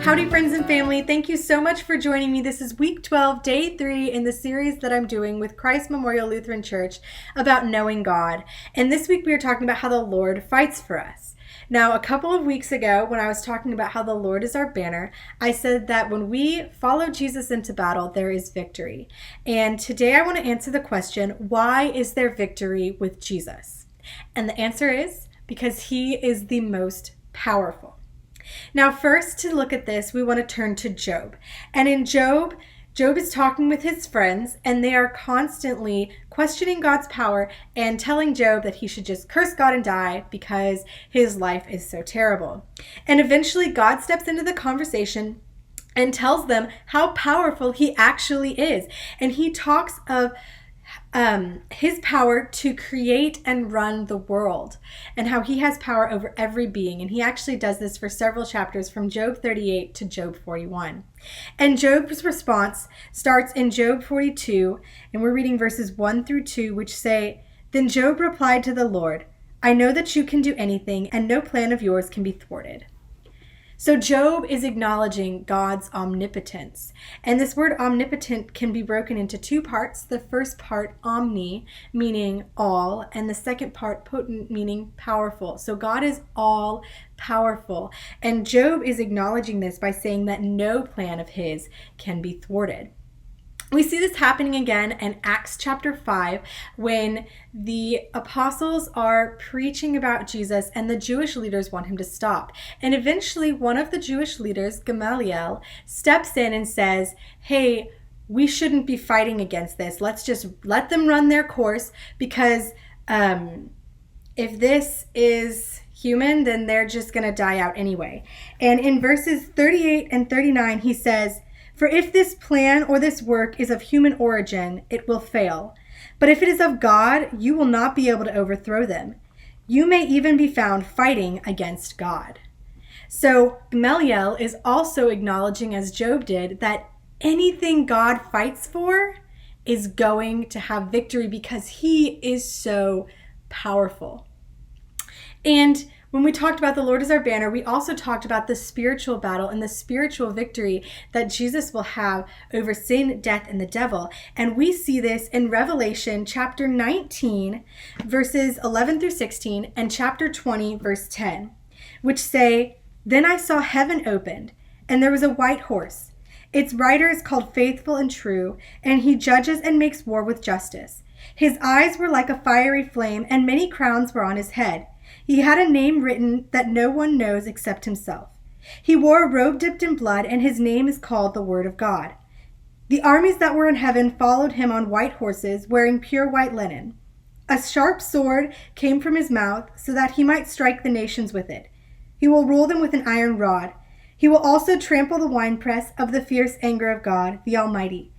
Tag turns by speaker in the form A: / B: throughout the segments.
A: Howdy friends and family, thank you so much for joining me. This is week 12, day 3 in the series that I'm doing with Christ Memorial Lutheran Church about knowing God. And this week we are talking about how the Lord fights for us. Now, a couple of weeks ago when I was talking about how the Lord is our banner, I said that when we follow Jesus into battle, there is victory. And today I want to answer the question, why is there victory with Jesus? And the answer is because he is the most powerful. Now, first to look at this, we want to turn to Job. And in Job is talking with his friends, and they are constantly questioning God's power and telling Job that he should just curse God and die because his life is so terrible. And eventually God steps into the conversation and tells them how powerful he actually is. And he talks of his power to create and run the world and how he has power over every being. And he actually does this for several chapters from Job 38 to Job 41. And Job's response starts in Job 42, and we're reading verses 1 through 2, which say, "Then Job replied to the Lord, I know that you can do anything, and no plan of yours can be thwarted." So Job is acknowledging God's omnipotence. And this word omnipotent can be broken into two parts. The first part, omni, meaning all, and the second part, potent, meaning powerful. So God is all powerful. And Job is acknowledging this by saying that no plan of his can be thwarted. We see this happening again in Acts chapter 5 when the apostles are preaching about Jesus and the Jewish leaders want him to stop. And eventually one of the Jewish leaders, Gamaliel, steps in and says, hey, we shouldn't be fighting against this. Let's just let them run their course because if this is human, then they're just going to die out anyway. And in verses 38 and 39, he says, "For if this plan or this work is of human origin, it will fail. But if it is of God, you will not be able to overthrow them. You may even be found fighting against God." So Gamaliel is also acknowledging, as Job did, that anything God fights for is going to have victory because he is so powerful. And when we talked about the Lord as our banner, we also talked about the spiritual battle and the spiritual victory that Jesus will have over sin, death, and the devil. And we see this in Revelation chapter 19, verses 11 through 16, and chapter 20, verse 10, which say, "Then I saw heaven opened, and there was a white horse. Its rider is called Faithful and True, and he judges and makes war with justice. His eyes were like a fiery flame, and many crowns were on his head. He had a name written that no one knows except himself. He wore a robe dipped in blood, and his name is called the Word of God. The armies that were in heaven followed him on white horses, wearing pure white linen. A sharp sword came from his mouth, so that he might strike the nations with it. He will rule them with an iron rod. He will also trample the winepress of the fierce anger of God, the Almighty.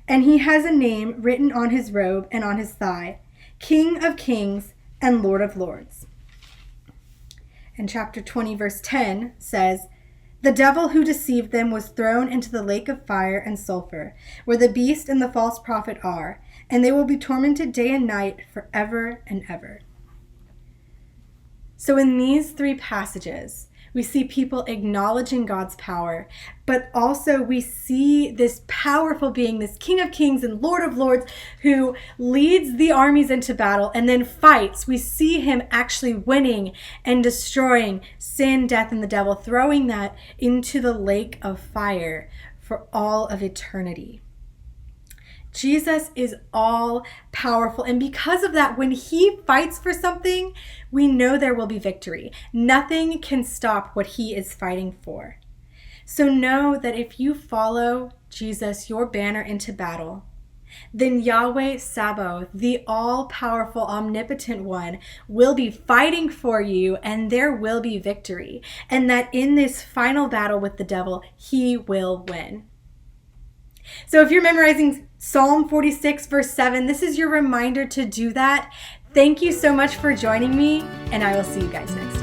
A: And he has a name written on his robe and on his thigh, King of Kings and Lord of Lords." And chapter 20, verse 10 says, "The devil who deceived them was thrown into the lake of fire and sulfur, where the beast and the false prophet are, and they will be tormented day and night forever and ever." So in these three passages, we see people acknowledging God's power, but also we see this powerful being, this King of Kings and Lord of Lords, who leads the armies into battle and then fights. We see him actually winning and destroying sin, death, and the devil, throwing that into the lake of fire for all of eternity. Jesus is all powerful, and because of that, when he fights for something, we know there will be victory. Nothing can stop what he is fighting for. So know that if you follow Jesus, your banner, into battle, then Yahweh Sabaoth, the all-powerful, omnipotent one, will be fighting for you, and there will be victory. And that in this final battle with the devil, he will win. So if you're memorizing Psalm 46, verse 7, this is your reminder to do that. Thank you so much for joining me, and I will see you guys next time.